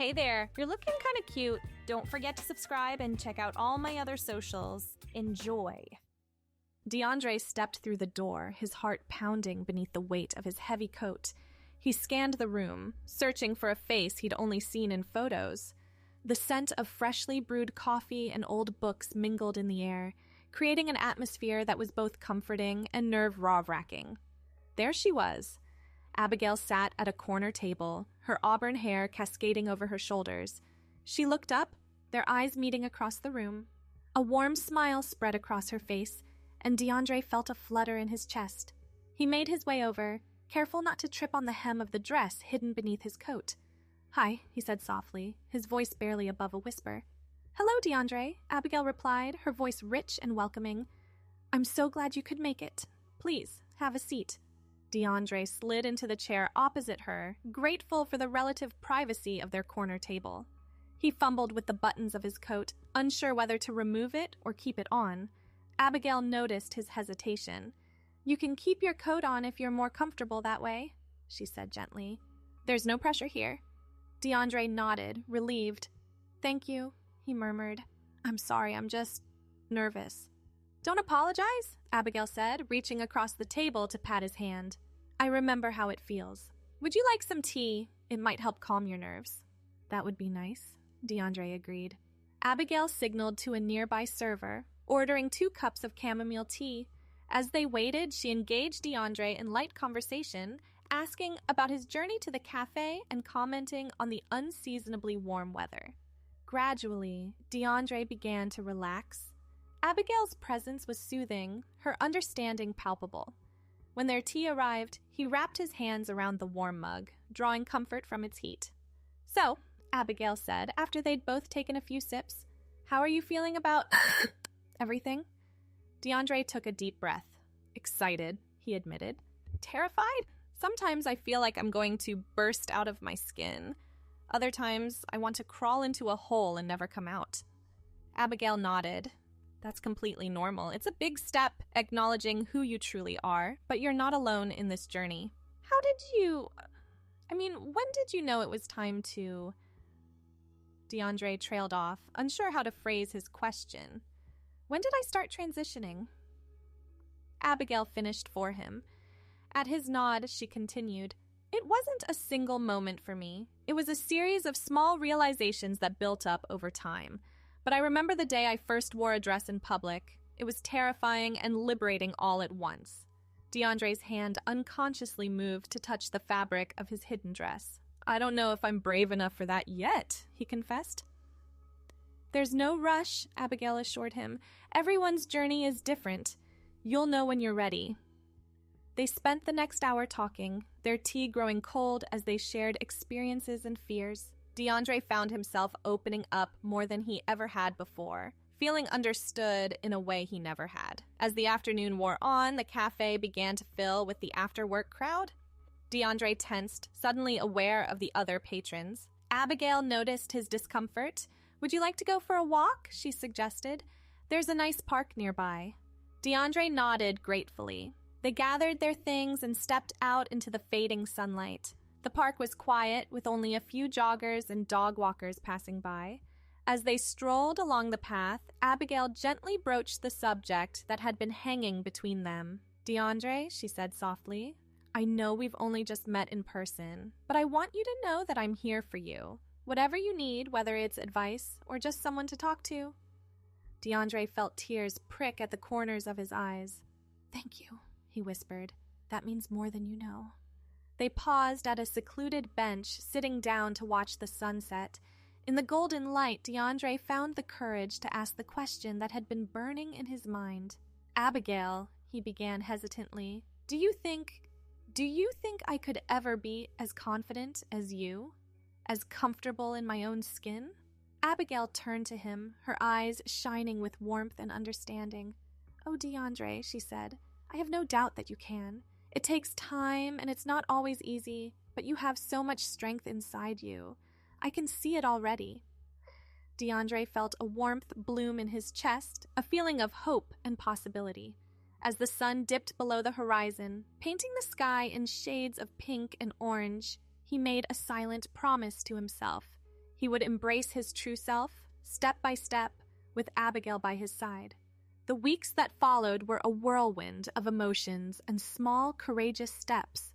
Hey there, you're looking kind of cute. Don't forget to subscribe and check out all my other socials. Enjoy. DeAndre stepped through the door, his heart pounding beneath the weight of his heavy coat. He scanned the room, searching for a face he'd only seen in photos. The scent of freshly brewed coffee and old books mingled in the air, creating an atmosphere that was both comforting and nerve-wracking. There she was. Abigail sat at a corner table, her auburn hair cascading over her shoulders. She looked up, their eyes meeting across the room. A warm smile spread across her face, and DeAndre felt a flutter in his chest. He made his way over, careful not to trip on the hem of the dress hidden beneath his coat. "Hi," he said softly, his voice barely above a whisper. "Hello, DeAndre," Abigail replied, her voice rich and welcoming. "I'm so glad you could make it. Please, have a seat." DeAndre slid into the chair opposite her, grateful for the relative privacy of their corner table. He fumbled with the buttons of his coat, unsure whether to remove it or keep it on. Abigail noticed his hesitation. "You can keep your coat on if you're more comfortable that way," she said gently. "There's no pressure here." DeAndre nodded, relieved. "Thank you," he murmured. "I'm sorry, I'm just nervous." "Don't apologize," Abigail said, reaching across the table to pat his hand. "I remember how it feels. Would you like some tea? It might help calm your nerves." "That would be nice," DeAndre agreed. Abigail signaled to a nearby server, ordering 2 cups of chamomile tea. As they waited, she engaged DeAndre in light conversation, asking about his journey to the cafe and commenting on the unseasonably warm weather. Gradually, DeAndre began to relax. Abigail's presence was soothing, her understanding palpable. When their tea arrived, he wrapped his hands around the warm mug, drawing comfort from its heat. "So," Abigail said, after they'd both taken a few sips, "how are you feeling about everything?" DeAndre took a deep breath. "Excited," he admitted. "Terrified? Sometimes I feel like I'm going to burst out of my skin. Other times, I want to crawl into a hole and never come out." Abigail nodded. "That's completely normal. It's a big step, acknowledging who you truly are, but you're not alone in this journey. When did you know it was time to..." DeAndre trailed off, unsure how to phrase his question. "When did I start transitioning?" Abigail finished for him. At his nod, she continued, "It wasn't a single moment for me. It was a series of small realizations that built up over time. But I remember the day I first wore a dress in public. It was terrifying and liberating all at once." DeAndre's hand unconsciously moved to touch the fabric of his hidden dress. "I don't know if I'm brave enough for that yet," he confessed. "There's no rush," Abigail assured him. "Everyone's journey is different. You'll know when you're ready." They spent the next hour talking, their tea growing cold as they shared experiences and fears. DeAndre found himself opening up more than he ever had before, feeling understood in a way he never had. As the afternoon wore on, the cafe began to fill with the after-work crowd. DeAndre tensed, suddenly aware of the other patrons. Abigail noticed his discomfort. "Would you like to go for a walk?" she suggested. "There's a nice park nearby." DeAndre nodded gratefully. They gathered their things and stepped out into the fading sunlight. The park was quiet, with only a few joggers and dog walkers passing by. As they strolled along the path, Abigail gently broached the subject that had been hanging between them. "DeAndre," she said softly, "I know we've only just met in person, but I want you to know that I'm here for you. Whatever you need, whether it's advice or just someone to talk to." DeAndre felt tears prick at the corners of his eyes. "Thank you," he whispered. "That means more than you know." They paused at a secluded bench, sitting down to watch the sunset. In the golden light, DeAndre found the courage to ask the question that had been burning in his mind. "Abigail," he began hesitantly, Do you think I could ever be as confident as you? As comfortable in my own skin?" Abigail turned to him, her eyes shining with warmth and understanding. "Oh, DeAndre," she said, "I have no doubt that you can. It takes time, and it's not always easy, but you have so much strength inside you. I can see it already." DeAndre felt a warmth bloom in his chest, a feeling of hope and possibility. As the sun dipped below the horizon, painting the sky in shades of pink and orange, he made a silent promise to himself. He would embrace his true self, step by step, with Abigail by his side. The weeks that followed were a whirlwind of emotions and small, courageous steps.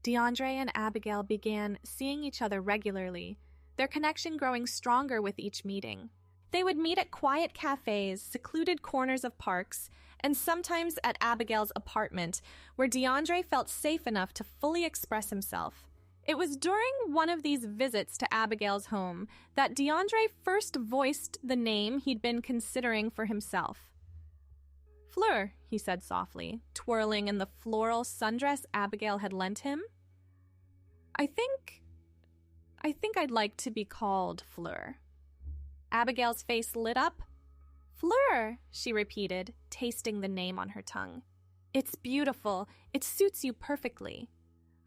DeAndre and Abigail began seeing each other regularly, their connection growing stronger with each meeting. They would meet at quiet cafes, secluded corners of parks, and sometimes at Abigail's apartment, where DeAndre felt safe enough to fully express himself. It was during one of these visits to Abigail's home that DeAndre first voiced the name he'd been considering for himself. "Fleur," he said softly, twirling in the floral sundress Abigail had lent him. I think I'd like to be called Fleur." Abigail's face lit up. "Fleur," she repeated, tasting the name on her tongue. "It's beautiful. It suits you perfectly."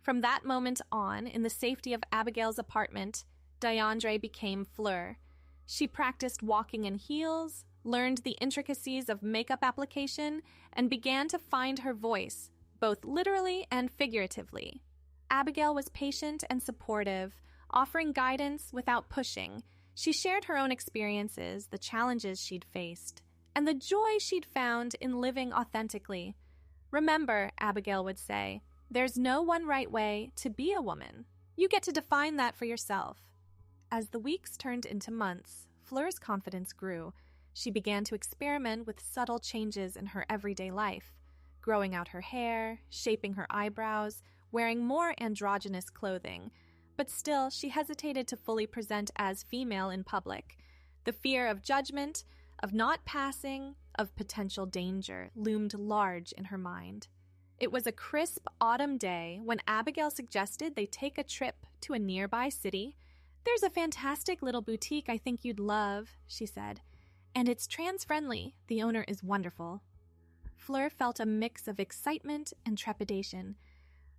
From that moment on, in the safety of Abigail's apartment, DeAndre became Fleur. She practiced walking in heels, learned the intricacies of makeup application, and began to find her voice, both literally and figuratively. Abigail was patient and supportive, offering guidance without pushing. She shared her own experiences, the challenges she'd faced, and the joy she'd found in living authentically. "Remember," Abigail would say, "there's no one right way to be a woman. You get to define that for yourself." As the weeks turned into months, Fleur's confidence grew. She began to experiment with subtle changes in her everyday life, growing out her hair, shaping her eyebrows, wearing more androgynous clothing. But still, she hesitated to fully present as female in public. The fear of judgment, of not passing, of potential danger loomed large in her mind. It was a crisp autumn day when Abigail suggested they take a trip to a nearby city. "There's a fantastic little boutique I think you'd love," she said. "And it's trans-friendly. The owner is wonderful." Fleur felt a mix of excitement and trepidation.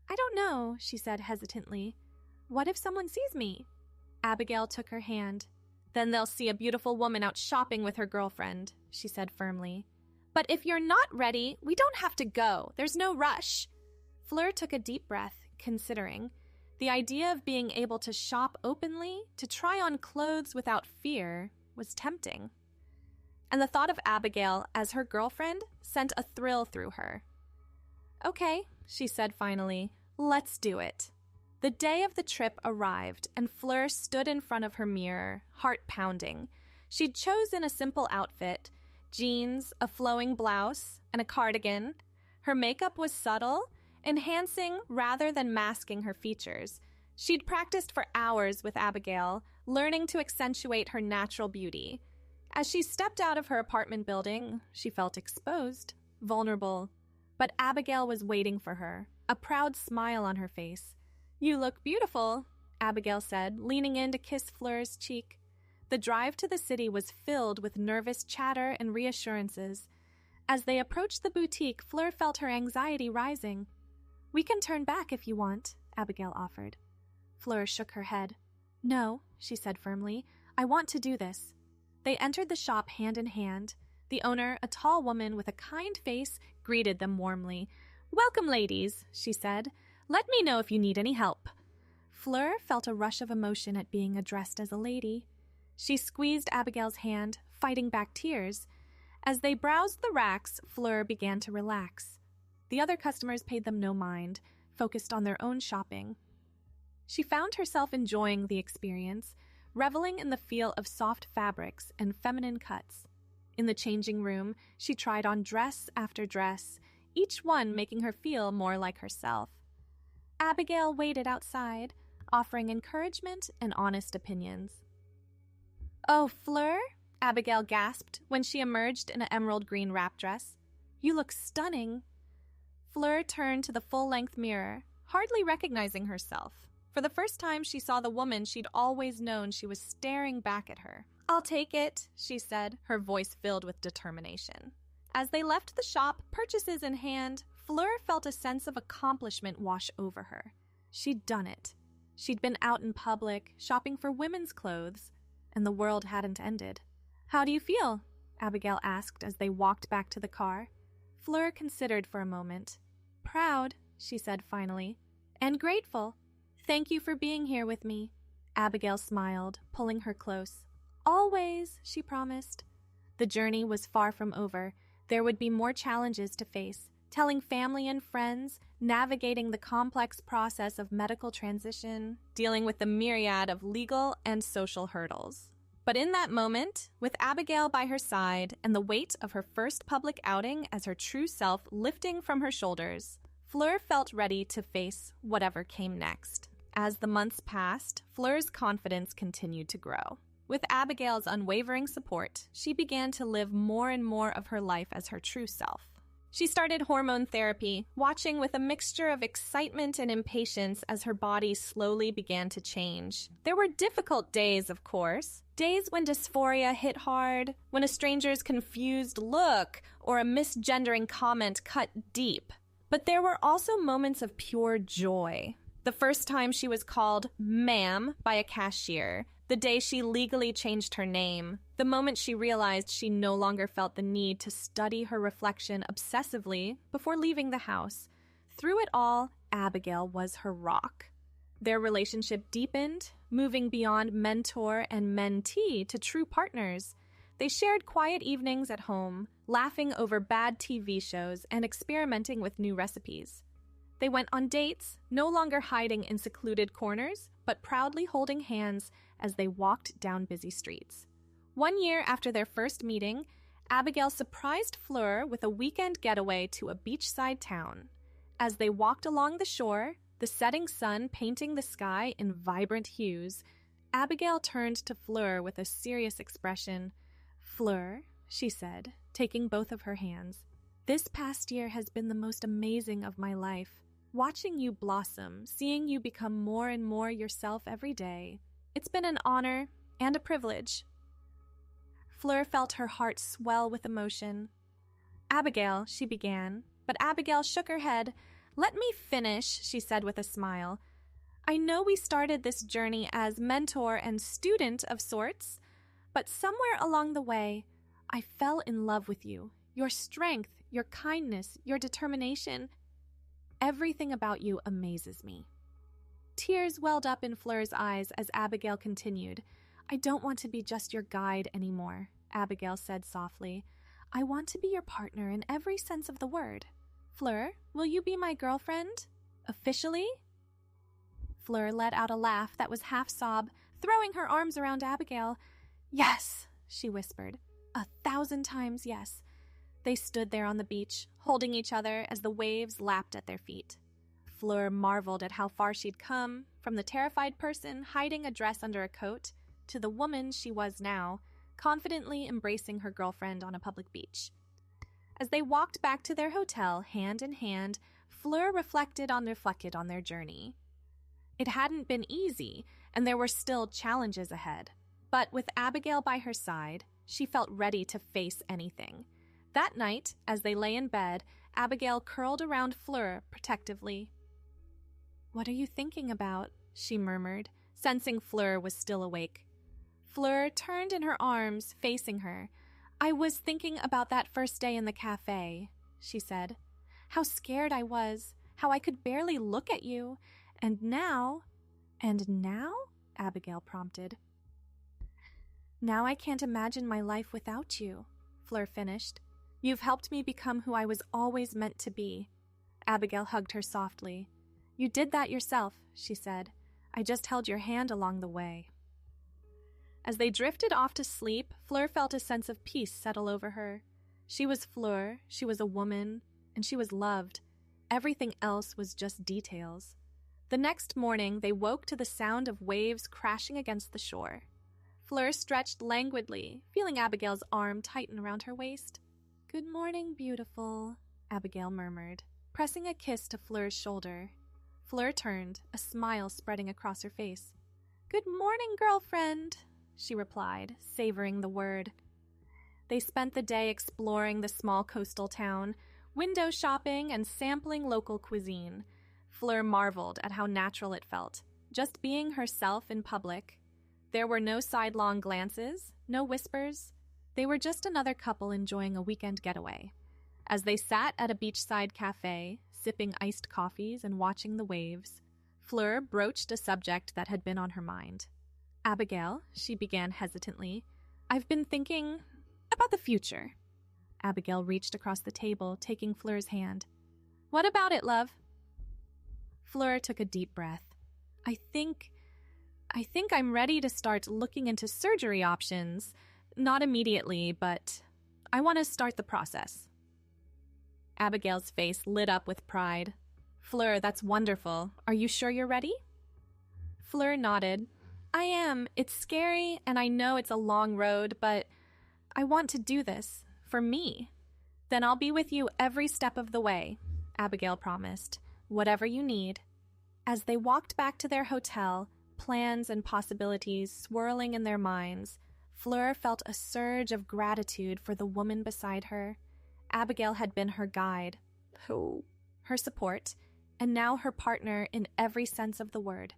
"I don't know," she said hesitantly. "What if someone sees me?" Abigail took her hand. "Then they'll see a beautiful woman out shopping with her girlfriend," she said firmly. "But if you're not ready, we don't have to go. There's no rush." Fleur took a deep breath, considering. The idea of being able to shop openly, to try on clothes without fear, was tempting. And the thought of Abigail as her girlfriend sent a thrill through her. "Okay," she said finally, "let's do it." The day of the trip arrived, and Fleur stood in front of her mirror, heart pounding. She'd chosen a simple outfit, jeans, a flowing blouse, and a cardigan. Her makeup was subtle, enhancing rather than masking her features. She'd practiced for hours with Abigail, learning to accentuate her natural beauty. As she stepped out of her apartment building, she felt exposed, vulnerable. But Abigail was waiting for her, a proud smile on her face. "You look beautiful," Abigail said, leaning in to kiss Fleur's cheek. The drive to the city was filled with nervous chatter and reassurances. As they approached the boutique, Fleur felt her anxiety rising. "We can turn back if you want," Abigail offered. Fleur shook her head. "No," she said firmly. "I want to do this." They entered the shop hand in hand. The owner, a tall woman with a kind face, greeted them warmly. "Welcome, ladies," she said. "Let me know if you need any help." Fleur felt a rush of emotion at being addressed as a lady. She squeezed Abigail's hand, fighting back tears. As they browsed the racks, Fleur began to relax. The other customers paid them no mind, focused on their own shopping. She found herself enjoying the experience, reveling in the feel of soft fabrics and feminine cuts. In the changing room, she tried on dress after dress, each one making her feel more like herself. Abigail waited outside, offering encouragement and honest opinions. "Oh, Fleur," Abigail gasped when she emerged in an emerald green wrap dress. "You look stunning." Fleur turned to the full-length mirror, hardly recognizing herself. For the first time, she saw the woman she'd always known she was staring back at her. "I'll take it," she said, her voice filled with determination. As they left the shop, purchases in hand, Fleur felt a sense of accomplishment wash over her. She'd done it. She'd been out in public, shopping for women's clothes, and the world hadn't ended. "How do you feel?" Abigail asked as they walked back to the car. Fleur considered for a moment. "Proud," she said finally, "and grateful. Thank you for being here with me." Abigail smiled, pulling her close. Always, she promised. The journey was far from over. There would be more challenges to face, telling family and friends, navigating the complex process of medical transition, dealing with the myriad of legal and social hurdles. But in that moment, with Abigail by her side and the weight of her first public outing as her true self lifting from her shoulders, Fleur felt ready to face whatever came next. As the months passed, Fleur's confidence continued to grow. With Abigail's unwavering support, she began to live more and more of her life as her true self. She started hormone therapy, watching with a mixture of excitement and impatience as her body slowly began to change. There were difficult days, of course. Days when dysphoria hit hard, when a stranger's confused look or a misgendering comment cut deep. But there were also moments of pure joy. The first time she was called ma'am by a cashier, the day she legally changed her name, the moment she realized she no longer felt the need to study her reflection obsessively before leaving the house. Through it all, Abigail was her rock. Their relationship deepened, moving beyond mentor and mentee to true partners. They shared quiet evenings at home, laughing over bad TV shows and experimenting with new recipes. They went on dates, no longer hiding in secluded corners, but proudly holding hands as they walked down busy streets. 1 year after their first meeting, Abigail surprised Fleur with a weekend getaway to a beachside town. As they walked along the shore, the setting sun painting the sky in vibrant hues, Abigail turned to Fleur with a serious expression. "Fleur," she said, taking both of her hands, "this past year has been the most amazing of my life. Watching you blossom, seeing you become more and more yourself every day. It's been an honor and a privilege." Fleur felt her heart swell with emotion. "Abigail," she began, but Abigail shook her head. "Let me finish," she said with a smile. "I know we started this journey as mentor and student of sorts, but somewhere along the way, I fell in love with you. Your strength, your kindness, your determination. Everything about you amazes me." Tears welled up in Fleur's eyes as Abigail continued. "I don't want to be just your guide anymore," Abigail said softly. "I want to be your partner in every sense of the word. Fleur, will you be my girlfriend? Officially?" Fleur let out a laugh that was half sob, throwing her arms around Abigail. "Yes," she whispered. 1,000 times yes." They stood there on the beach, holding each other as the waves lapped at their feet. Fleur marveled at how far she'd come, from the terrified person hiding a dress under a coat to the woman she was now, confidently embracing her girlfriend on a public beach. As they walked back to their hotel, hand in hand, Fleur reflected on their journey. It hadn't been easy, and there were still challenges ahead. But with Abigail by her side, she felt ready to face anything. That night, as they lay in bed, Abigail curled around Fleur protectively. "What are you thinking about?" she murmured, sensing Fleur was still awake. Fleur turned in her arms, facing her. "I was thinking about that first day in the cafe," she said. "How scared I was, how I could barely look at you. And now?" "And now?" Abigail prompted. "Now I can't imagine my life without you," Fleur finished. "You've helped me become who I was always meant to be." Abigail hugged her softly. "You did that yourself," she said. "I just held your hand along the way." As they drifted off to sleep, Fleur felt a sense of peace settle over her. She was Fleur, she was a woman, and she was loved. Everything else was just details. The next morning, they woke to the sound of waves crashing against the shore. Fleur stretched languidly, feeling Abigail's arm tighten around her waist. "Good morning, beautiful," Abigail murmured, pressing a kiss to Fleur's shoulder. Fleur turned, a smile spreading across her face. "Good morning, girlfriend," she replied, savoring the word. They spent the day exploring the small coastal town, window shopping and sampling local cuisine. Fleur marveled at how natural it felt, just being herself in public. There were no sidelong glances, no whispers. They were just another couple enjoying a weekend getaway. As they sat at a beachside cafe, sipping iced coffees and watching the waves, Fleur broached a subject that had been on her mind. Abigail, she began hesitantly, I've been thinking about the future. Abigail reached across the table, taking Fleur's hand. What about it, love? Fleur took a deep breath. I think I'm ready to start looking into surgery options. Not immediately, but I want to start the process. Abigail's face lit up with pride. Fleur, that's wonderful. Are you sure you're ready? Fleur nodded. I am. It's scary, and I know it's a long road, but I want to do this for me. Then I'll be with you every step of the way, Abigail promised. Whatever you need. As they walked back to their hotel, plans and possibilities swirling in their minds, Fleur felt a surge of gratitude for the woman beside her. Abigail had been her guide, her support, and now her partner in every sense of the word.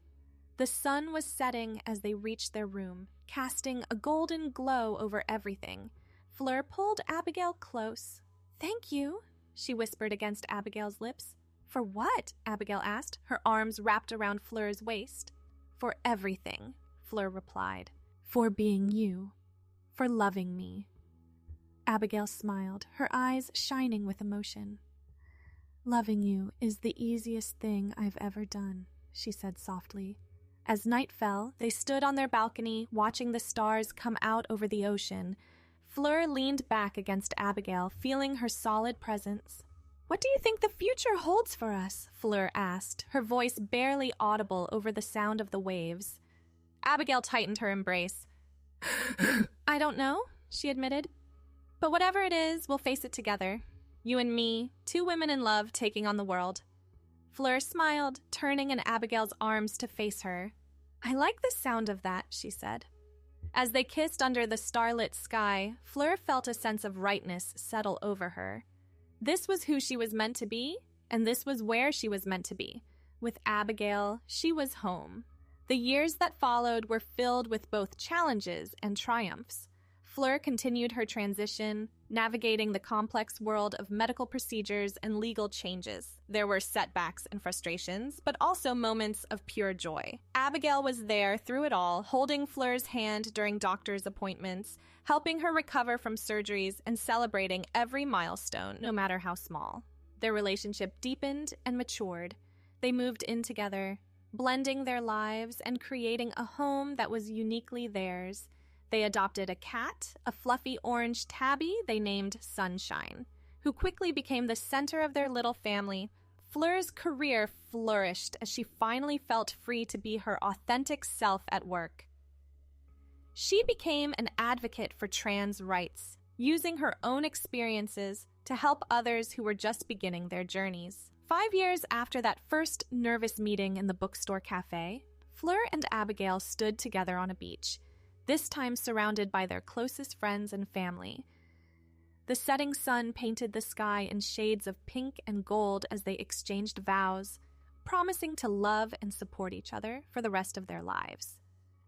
The sun was setting as they reached their room, casting a golden glow over everything. Fleur pulled Abigail close. Thank you, she whispered against Abigail's lips. For what? Abigail asked, her arms wrapped around Fleur's waist. For everything, Fleur replied. For being you. For loving me. Abigail smiled, her eyes shining with emotion. Loving you is the easiest thing I've ever done, she said softly. As night fell, they stood on their balcony, watching the stars come out over the ocean. Fleur leaned back against Abigail, feeling her solid presence. What do you think the future holds for us? Fleur asked, her voice barely audible over the sound of the waves. Abigail tightened her embrace. I don't know, she admitted. But whatever it is, we'll face it together. You and me, two women in love taking on the world. Fleur smiled, turning in Abigail's arms to face her. I like the sound of that, she said. As they kissed under the starlit sky, Fleur felt a sense of rightness settle over her. This was who she was meant to be, and this was where she was meant to be. With Abigail, she was home. The years that followed were filled with both challenges and triumphs. Fleur continued her transition, navigating the complex world of medical procedures and legal changes. There were setbacks and frustrations, but also moments of pure joy. Abigail was there through it all, holding Fleur's hand during doctor's appointments, helping her recover from surgeries and celebrating every milestone, no matter how small. Their relationship deepened and matured. They moved in together, blending their lives and creating a home that was uniquely theirs. They adopted a cat, a fluffy orange tabby they named Sunshine, who quickly became the center of their little family. Fleur's career flourished as she finally felt free to be her authentic self at work. She became an advocate for trans rights, using her own experiences to help others who were just beginning their journeys. 5 years after that first nervous meeting in the bookstore cafe, Fleur and Abigail stood together on a beach, this time surrounded by their closest friends and family. The setting sun painted the sky in shades of pink and gold as they exchanged vows, promising to love and support each other for the rest of their lives.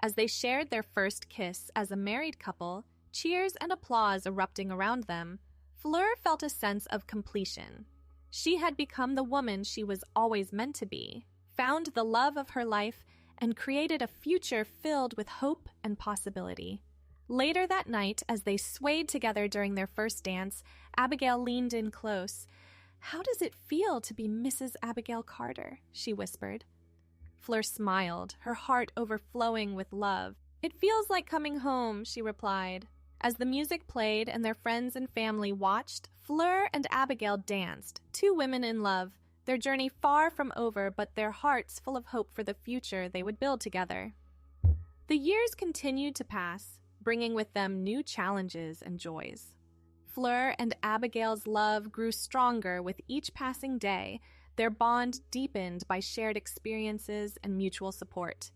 As they shared their first kiss as a married couple, cheers and applause erupting around them, Fleur felt a sense of completion. She had become the woman she was always meant to be, found the love of her life, and created a future filled with hope and possibility. Later that night, as they swayed together during their first dance, Abigail leaned in close. "How does it feel to be Mrs. Abigail Carter?" she whispered. Fleur smiled, her heart overflowing with love. "It feels like coming home," she replied. As the music played and their friends and family watched, Fleur and Abigail danced, two women in love, their journey far from over, but their hearts full of hope for the future they would build together. The years continued to pass, bringing with them new challenges and joys. Fleur and Abigail's love grew stronger with each passing day, their bond deepened by shared experiences and mutual support.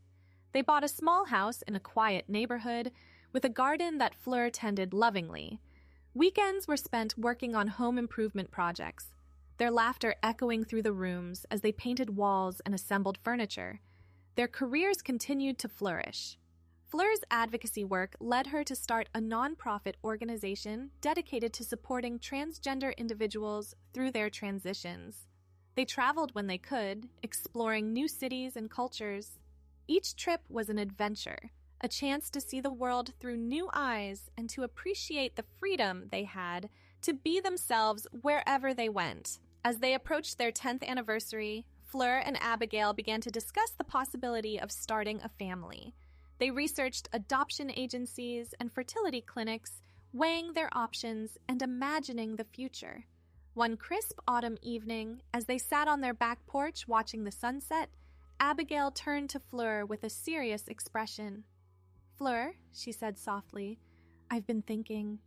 They bought a small house in a quiet neighborhood with a garden that Fleur tended lovingly. Weekends were spent working on home improvement projects, their laughter echoing through the rooms as they painted walls and assembled furniture. Their careers continued to flourish. Fleur's advocacy work led her to start a nonprofit organization dedicated to supporting transgender individuals through their transitions. They traveled when they could, exploring new cities and cultures. Each trip was an adventure, a chance to see the world through new eyes and to appreciate the freedom they had to be themselves wherever they went. As they approached their 10th anniversary, Fleur and Abigail began to discuss the possibility of starting a family. They researched adoption agencies and fertility clinics, weighing their options and imagining the future. One crisp autumn evening, as they sat on their back porch watching the sunset, Abigail turned to Fleur with a serious expression. "Fleur," she said softly, "I've been thinking.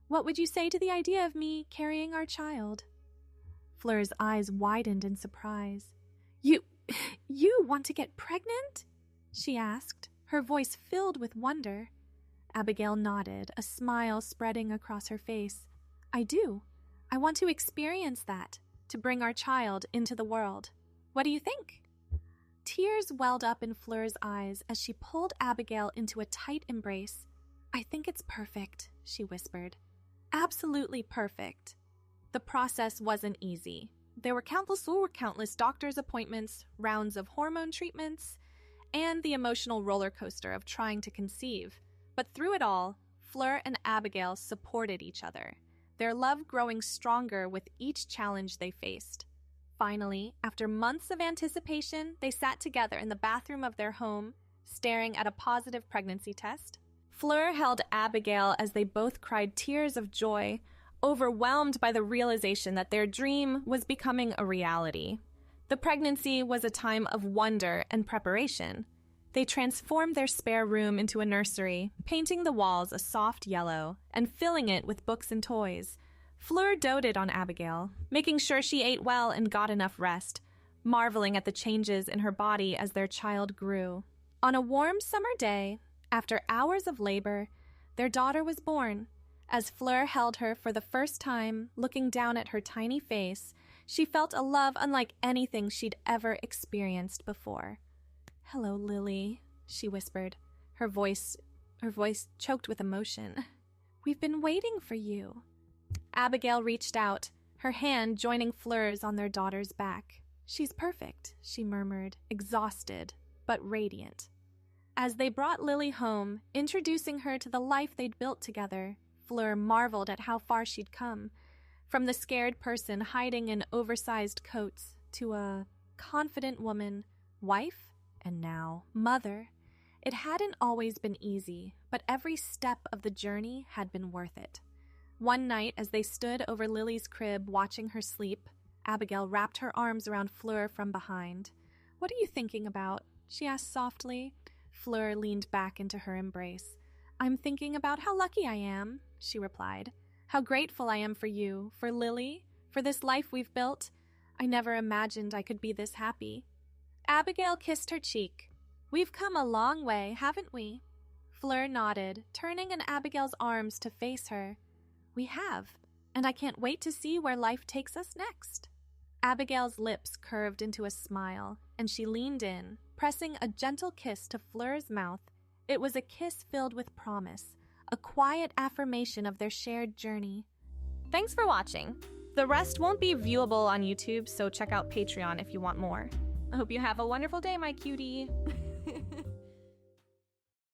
What would you say to the idea of me carrying our child?" Fleur's eyes widened in surprise. You want to get pregnant?" she asked, her voice filled with wonder. Abigail nodded, a smile spreading across her face. "I do. I want to experience that, to bring our child into the world. What do you think?" Tears welled up in Fleur's eyes as she pulled Abigail into a tight embrace. "I think it's perfect," she whispered. "Absolutely perfect." The process wasn't easy. There were countless doctor's appointments, rounds of hormone treatments, and the emotional roller coaster of trying to conceive. But through it all, Fleur and Abigail supported each other, their love growing stronger with each challenge they faced. Finally, after months of anticipation, they sat together in the bathroom of their home, staring at a positive pregnancy test. Fleur held Abigail as they both cried tears of joy, overwhelmed by the realization that their dream was becoming a reality. The pregnancy was a time of wonder and preparation. They transformed their spare room into a nursery, painting the walls a soft yellow and filling it with books and toys. Fleur doted on Abigail, making sure she ate well and got enough rest, marveling at the changes in her body as their child grew. On a warm summer day, after hours of labor, their daughter was born. As Fleur held her for the first time, looking down at her tiny face, she felt a love unlike anything she'd ever experienced before. "Hello, Lily," she whispered, her voice choked with emotion. "We've been waiting for you." Abigail reached out, her hand joining Fleur's on their daughter's back. "She's perfect," she murmured, exhausted but radiant. As they brought Lily home, introducing her to the life they'd built together, Fleur marveled at how far she'd come, from the scared person hiding in oversized coats to a confident woman, wife, and now mother. It hadn't always been easy, but every step of the journey had been worth it. One night, as they stood over Lily's crib watching her sleep, Abigail wrapped her arms around Fleur from behind. "What are you thinking about?" she asked softly. Fleur leaned back into her embrace. "I'm thinking about how lucky I am," she replied. "How grateful I am for you, for Lily, for this life we've built. I never imagined I could be this happy." Abigail kissed her cheek. "We've come a long way, haven't we?" Fleur nodded, turning in Abigail's arms to face her. "We have, and I can't wait to see where life takes us next." Abigail's lips curved into a smile, and she leaned in, pressing a gentle kiss to Fleur's mouth. It was a kiss filled with promise, a quiet affirmation of their shared journey. Thanks for watching. The rest won't be viewable on YouTube, so check out Patreon if you want more. I hope you have a wonderful day, my cutie.